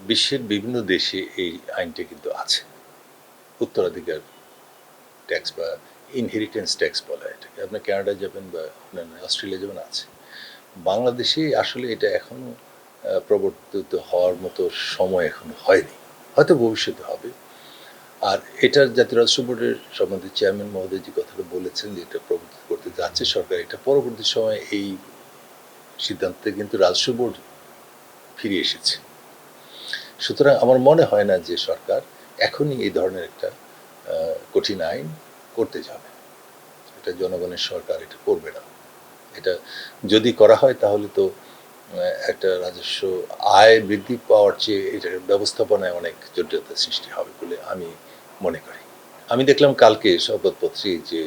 বিশ্বের বিভিন্ন দেশে এই আইনটা কিন্তু আছে। উত্তরাধিকার ট্যাক্স বা ইনহেরিটেন্স ট্যাক্স বলা হয় এটাকে। আপনি কানাডায় যাবেন বা অন্যান্য অস্ট্রেলিয়া যাবেন, আছে। বাংলাদেশে আসলে এটা এখনো প্রবর্তিত হওয়ার মতো সময় এখনো হয়নি। হয়তো ভবিষ্যতে হবে। আর এটার জাতীয় রাজস্ব বোর্ডের সম্বন্ধে চেয়ারম্যান মহোদয় যে কথাটা বলেছেন যে এটা প্রবর্তিত করতে যাচ্ছে সরকার, এটা পরবর্তী সময়ে এই সিদ্ধান্তে কিন্তু রাজস্ব বোর্ড ফিরে এসেছে। সুতরাং আমার মনে হয় না যে সরকার এখনই এই ধরনের একটা কঠিন আইন করতে যাবে। এটা জনগণের সরকার এটা করবে না। এটা যদি করা হয় তাহলে তো একটা রাজস্ব আয় বৃদ্ধি পাওয়ার চেয়ে এটার ব্যবস্থাপনায় অনেক জটিলতার সৃষ্টি হবে বলে আমি মনে করি। আমি দেখলাম কালকে সংবাদপত্রে যে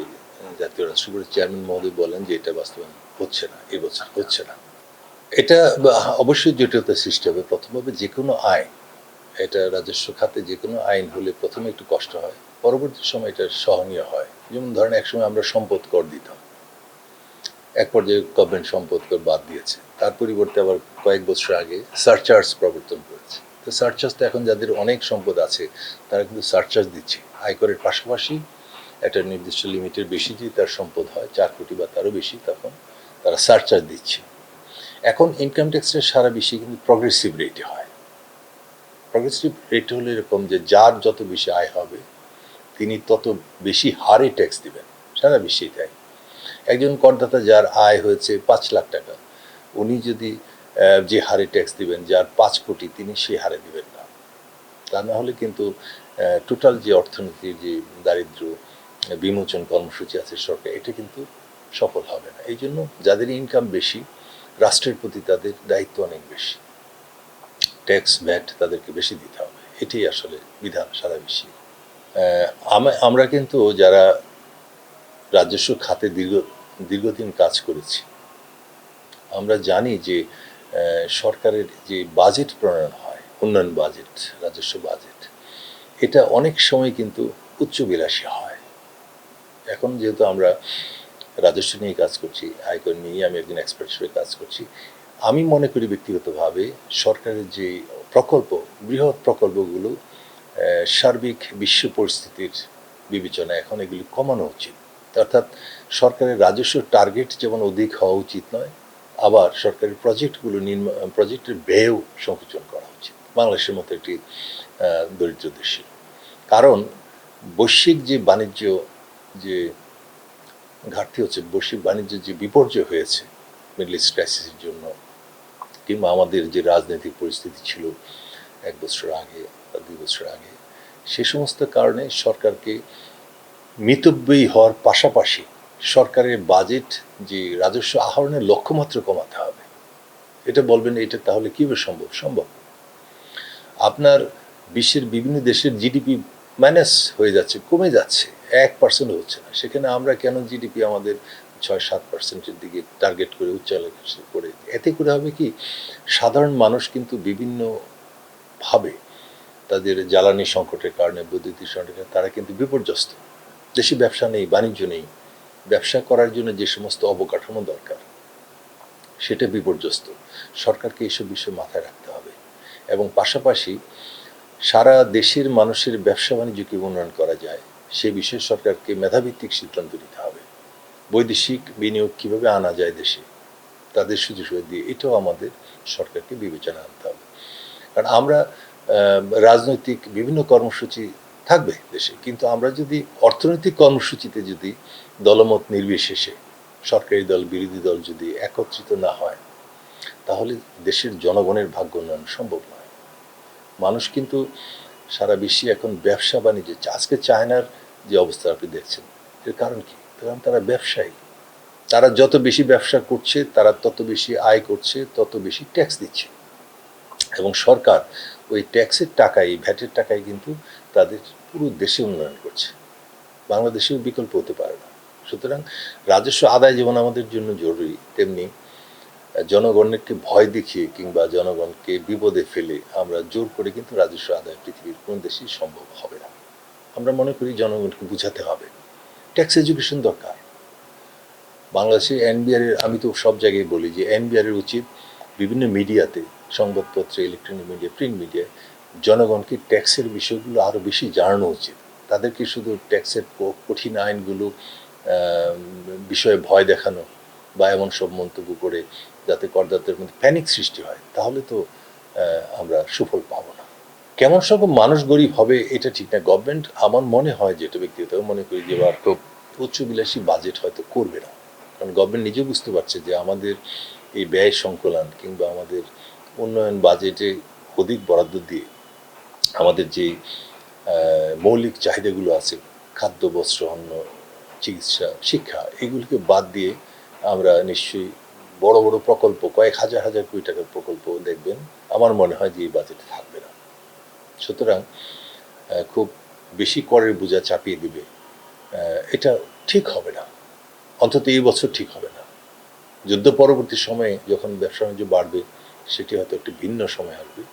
জাতীয় রাজস্ব বোর্ডের চেয়ারম্যান মহোদয় বলেন যে এটা বাস্তবায়ন হচ্ছে না, এবছর হচ্ছে না। এটা অবশ্যই জটিলতার সৃষ্টি হবে। প্রথমভাবে যে কোনো আইন, এটা রাজস্ব খাতে যে কোনো আইন হলে প্রথমে একটু কষ্ট হয়, পরবর্তী সময় এটা সহনীয় হয়। যেমন ধরেন একসময় আমরা সম্পদ কর দিতাম, এক পর্যায়ে গভর্নমেন্ট সম্পদ কর বাদ দিয়েছে, তার পরিবর্তে আবার কয়েক বছর আগে সারচার্জ প্রবর্তন করেছে। তো সারচার্জ তো এখন যাদের অনেক সম্পদ আছে তারা কিন্তু সারচার্জ দিচ্ছে। আয়করের পাশাপাশি একটা নির্দিষ্ট লিমিটের বেশি যদি তার সম্পদ হয়, 4 কোটি বা তারও বেশি, তখন তারা সারচার্জ দিচ্ছে। এখন ইনকাম ট্যাক্সের সারা বিশ্বে কিন্তু প্রগ্রেসিভ রেটে হয়। প্রগ্রেসিভ রেট হলো এরকম যে যার যত বেশি আয় হবে তিনি তত বেশি হারে ট্যাক্স দিবেন, সারা বিশ্বেই তাই। একজন করদাতা যার আয় হয়েছে 5 লাখ টাকা, উনি যদি যে হারে ট্যাক্স দিবেন, যার 5 কোটি তিনি সেই হারে দিবেন না। তা না হলে কিন্তু টোটাল যে অর্থনীতির যে দারিদ্র বিমোচন কর্মসূচি আছে সরকার, এটা কিন্তু সফল হবে না। এই জন্য যাদের ইনকাম বেশি, রাষ্ট্রের প্রতি তাদের দায়িত্ব অনেক বেশি, ট্যাক্স ভ্যাট তাদেরকে বেশি দিতে হবে। এটাই আসলে বিধান সারা বিশ্বে। আমরা কিন্তু যারা রাজস্ব খাতে দীর্ঘদিন কাজ করেছি, আমরা জানি যে সরকারের যে বাজেট প্রণয়ন হয়, উন্নয়ন বাজেট, রাজস্ব বাজেট, এটা অনেক সময় কিন্তু উচ্চবিলাসী হয়। এখন যেহেতু আমরা রাজস্ব নিয়ে কাজ করছি, আয়কর নিয়ে আমি একজন এক্সপার্ট হিসেবে কাজ করছি, আমি মনে করি ব্যক্তিগতভাবে সরকারের যে প্রকল্প, বৃহৎ প্রকল্পগুলো সার্বিক বিশ্ব পরিস্থিতির বিবেচনায় এখন এগুলি কমানো উচিত। অর্থাৎ সরকারের রাজস্ব টার্গেট যেমন অধিক হওয়া উচিত নয়, আবার সরকারি প্রজেক্টের ব্যয়ও সংকোচন করা উচিত বাংলাদেশের মতো একটি দরিদ্র দেশে। কারণ বৈশ্বিক যে বাণিজ্য যে ঘাটতি হচ্ছে, বৈশ্বিক বাণিজ্য যে বিপর্যয় হয়েছে মিডল ইস্ট ক্রাইসিসের জন্য, কিংবা আমাদের যে রাজনৈতিক পরিস্থিতি ছিল 1 বছর আগে বা 2 বছর আগে, সে সমস্ত কারণে সরকারকে মিতব্যয়ী হওয়ার পাশাপাশি সরকারের বাজেট যে রাজস্ব আহরণের লক্ষ্যমাত্রা কমাতে হবে। এটা বলবেন এটা তাহলে কীভাবে সম্ভব? সম্ভব। আপনার বিশ্বের বিভিন্ন দেশের জিডিপি মাইনাস হয়ে যাচ্ছে, কমে যাচ্ছে, 1% হচ্ছে না। সেখানে আমরা কেন জিডিপি আমাদের 6-7%-এর দিকে টার্গেট করে উচ্চাকাঙ্ক্ষা করে? এতে করে হবে কি, সাধারণ মানুষ কিন্তু বিভিন্নভাবে তাদের জ্বালানি সংকটের কারণে, বৈদ্যুতিক সংকটের, তারা কিন্তু বিপর্যস্ত। দেশে ব্যবসা নেই, বাণিজ্য নেই, ব্যবসা করার জন্য যে সমস্ত অবকাঠামো দরকার সেটা বিপর্যস্ত। সরকারকে এইসব বিষয় মাথায় রাখতে হবে এবং পাশাপাশি সারা দেশের মানুষের ব্যবসা বাণিজ্য কীভাবে উন্নয়ন করা যায় সে বিষয়ে সরকারকে মেধাভিত্তিক সিদ্ধান্ত নিতে হবে। বৈদেশিক বিনিয়োগ কীভাবে আনা যায় দেশে, তাদের সুযোগ সুবিধা দিয়ে, এটাও আমাদের সরকারকে বিবেচনা আনতে হবে। কারণ আমরা রাজনৈতিক বিভিন্ন কর্মসূচি থাকবে দেশে, কিন্তু আমরা যদি অর্থনৈতিক কর্মসূচিতে যদি দলমত নির্বিশেষে সরকারি দল বিরোধী দল যদি একত্রিত না হয়, তাহলে দেশের জনগণের ভাগ্য উন্নয়ন সম্ভব নয়। মানুষ কিন্তু সারা বিশ্বে এখন ব্যবসা বাণিজ্য, আজকে চায়নার যে অবস্থা আপনি দেখছেন, এর কারণ কি? কারণ তারা ব্যবসায়ী, তারা যত বেশি ব্যবসা করছে তারা তত বেশি আয় করছে, তত বেশি ট্যাক্স দিচ্ছে, এবং সরকার ওই ট্যাক্সের টাকায়, ভ্যাটের টাকায় কিন্তু তাদের পুরো দেশে উন্নয়ন করছে। বাংলাদেশেও বিকল্প হতে পারে না। সুতরাং রাজস্ব আদায় যেমন আমাদের জন্য জরুরি, তেমনি জনগণকে ভয় দেখিয়ে কিংবা জনগণকে বিপদে ফেলে আমরা জোর করে কিন্তু রাজস্ব আদায় পৃথিবীর কোন দেশেই সম্ভব হবে না। আমরা মনে করি জনগণকে বুঝাতে হবে, ট্যাক্স এডুকেশন দরকার। বাংলাদেশে এনবিআর এর, আমি তো সব জায়গায় বলি যে এনবিআর এর উচিত বিভিন্ন মিডিয়াতে সংবাদপত্রে, ইলেকট্রনিক মিডিয়া, প্রিন্ট মিডিয়া জনগণকে ট্যাক্সের বিষয়গুলো আরও বেশি জানানো উচিত। তাদেরকে শুধু ট্যাক্সের কঠিন আইনগুলো বিষয়ে ভয় দেখানো বা এমন সব মন্তব্য করে যাতে করদাতাদের মধ্যে প্যানিক সৃষ্টি হয়, তাহলে তো আমরা সুফল পাবো না। কেমন সংখ্যক মানুষ গরিব হবে এটা ঠিক না। গভর্নমেন্ট আমার মনে হয়, যেটা ব্যক্তিগত মনে করি, যে এবার খুব উচ্চবিলাসী বাজেট হয়তো করবে না, কারণ গভর্নমেন্ট নিজে বুঝতে পারছে যে আমাদের এই ব্যয় সংকলন কিংবা আমাদের উন্নয়ন বাজেটে অধিক বরাদ্দ দিয়ে আমাদের যে মৌলিক চাহিদাগুলো আছে, খাদ্য, বস্ত্র, অন্ন, চিকিৎসা, শিক্ষা, এগুলোকে বাদ দিয়ে আমরা নিশ্চয়ই বড় বড় প্রকল্প, কয়েক হাজার হাজার কোটি টাকার প্রকল্প দেখবেন আমার মনে হয় যে এই বাজেটে থাকবে না। সুতরাং খুব বেশি করের বোঝা চাপিয়ে দিবে, এটা ঠিক হবে না, অন্তত এই বছর ঠিক হবে না। যুদ্ধ পরবর্তী সময়ে যখন ব্যবসা বাণিজ্য বাড়বে সেটি হয়তো একটি ভিন্ন সময় আসবে,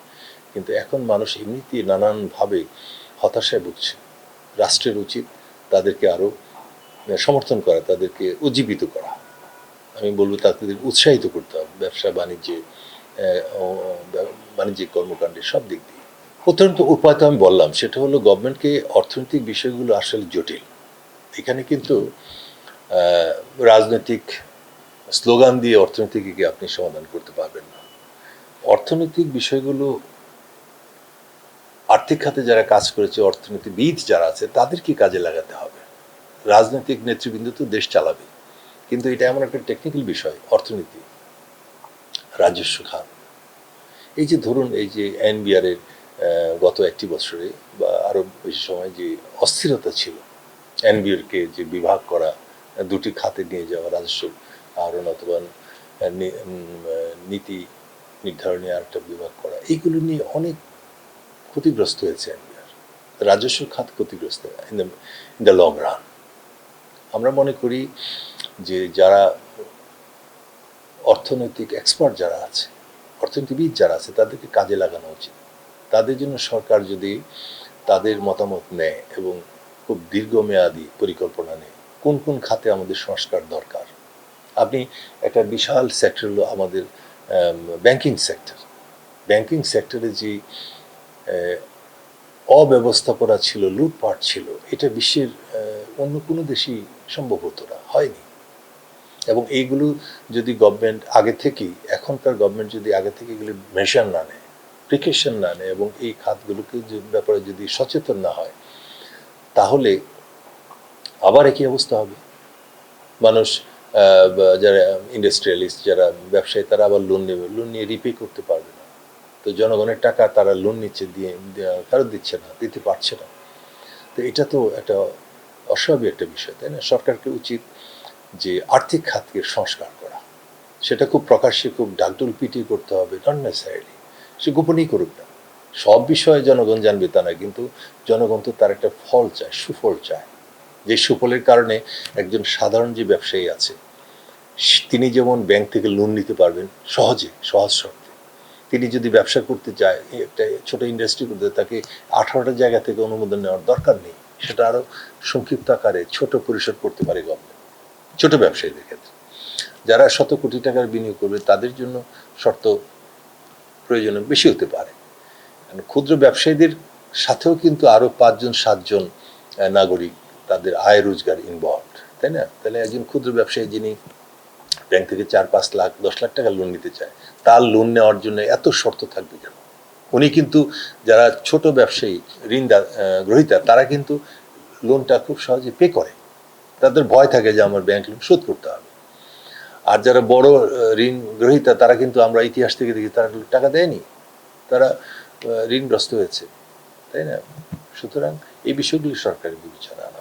কিন্তু এখন মানুষ এমনিতেই নানানভাবে হতাশায় ভুগছে। রাষ্ট্রের উচিত তাদেরকে আরও সমর্থন করা, তাদেরকে উজ্জীবিত করা, আমি বলবো তাদের উৎসাহিত করতে হবে ব্যবসা বাণিজ্যে, বাণিজ্যিক কর্মকাণ্ডে, সব দিক দিয়ে। অত্যন্ত উপায় তো আমি বললাম, সেটা হলো গভর্নমেন্টকে অর্থনৈতিক বিষয়গুলো আসলে জটিল। এখানে কিন্তু রাজনৈতিক স্লোগান দিয়ে অর্থনীতিকে আপনি সমাধান করতে পারবেন না। অর্থনৈতিক বিষয়গুলো আর্থিক খাতে যারা কাজ করেছে, অর্থনীতিবিদ যারা আছে, তাদেরকে কাজে লাগাতে হবে। রাজনৈতিক নেতৃবৃন্দ তো দেশ চালাবে, কিন্তু এটা এমন একটা টেকনিক্যাল বিষয়, অর্থনীতি, রাজস্ব খাত। এই যে ধরুন, এই যে এনবিআর এর গত একটি বছরে বা আরও বেশি সময় যে অস্থিরতা ছিল, এনবিআরকে যে বিভাগ করা, দুটি খাতে নিয়ে যাওয়া, রাজস্ব আহরণ অথবা নীতি নির্ধারণী আরেকটা বিভাগ করা, এইগুলো নিয়ে অনেক ক্ষতিগ্রস্ত হয়েছে এনবিআর। রাজস্ব খাত ক্ষতিগ্রস্ত ইন দ্য লং রান। আমরা মনে করি যে যারা অর্থনৈতিক এক্সপার্ট যারা আছে, অর্থনীতিবিদ যারা আছে, তাদেরকে কাজে লাগানো উচিত। তাদের জন্য সরকার যদি তাদের মতামত নেয় এবং খুব দীর্ঘমেয়াদী পরিকল্পনা নেয়, কোন কোন খাতে আমাদের সংস্কার দরকার। আপনি একটা বিশাল সেক্টর হলো আমাদের ব্যাংকিং সেক্টর। ব্যাংকিং সেক্টরে যে অব্যবস্থাপনা ছিল, লুটপাট ছিল, এটা বিশ্বের অন্য কোনো দেশই সম্ভব হতো না, হয়নি। এবং এইগুলো যদি গভর্নমেন্ট আগে থেকেই, এখনকার গভর্নমেন্ট যদি আগে থেকে এগুলি মেশার না নেয়, প্রিকশন না নেয়, এবং এই খাতগুলোকে ব্যাপারে যদি সচেতন না হয়, তাহলে আবার একই অবস্থা হবে। মানুষ, যারা ইন্ডাস্ট্রিয়ালিস্ট, যারা ব্যবসায়ী, তারা আবার লোন নেবে, লোন নিয়ে রিপে করতে পারবে না। তো জনগণের টাকা তারা লোন নিচ্ছে, দিয়ে ফেরত দিচ্ছে না, দিতে পারছে না। তো এটা তো একটা অস্বাভাবিক একটা বিষয়, তাই না? সরকারকে উচিত যে আর্থিক খাতকে সংস্কার করা, সেটা খুব প্রকাশ্যে, খুব ঢাকঢোল পিটিয়ে করতে হবে, নট নেসেসারিলি। সে গোপনেই করুক না, সব বিষয়ে জনগণ জানবে তা না, কিন্তু জনগণ তো তার একটা ফল চায়, সুফল চায়। যে সুফলের কারণে একজন সাধারণ যে ব্যবসায়ী আছে, তিনি যেমন ব্যাংক থেকে লোন নিতে পারবেন সহজে, সহজ শর্তে। তিনি যদি ব্যবসা করতে চায়, একটা ছোট ইন্ডাস্ট্রি করতে, তাকে 18টা জায়গা থেকে অনুমোদন নেওয়ার দরকার নেই। সেটা আরও সংক্ষিপ্ত আকারে ছোট পরিসর করতে পারে গভর্নমেন্ট, ছোট ব্যবসায়ীদের ক্ষেত্রে। যারা শত কোটি টাকার বিনিয়োগ করবে, তাদের জন্য শর্ত প্রয়োজন বেশি হতে পারে। ক্ষুদ্র ব্যবসায়ীদের সাথেও কিন্তু আরও 5জন 7জন নাগরিক, তাদের আয় রোজগার ইনভলভড, তাই না? তাহলে একজন ক্ষুদ্র ব্যবসায়ী যিনি ব্যাংক থেকে 4-5 লাখ 10 লাখ টাকা লোন নিতে চায়, তার লোন নেওয়ার জন্য এত শর্ত থাকবে কেন? উনি কিন্তু, যারা ছোট ব্যবসায়ী, ঋণ গ্রহীতা, তারা কিন্তু লোনটা খুব সহজে পে করে। তাদের ভয় থাকে যে আমার ব্যাংক লোন শোধ করতে হবে। আর যারা বড় ঋণ গ্রহীতা, তারা কিন্তু আমরা ইতিহাস থেকে দেখি তারা টাকা দেয়নি, তারা ঋণগ্রস্ত হয়েছে, তাই না? সুতরাং এই বিষয়গুলি সরকারের বিবেচনা আনা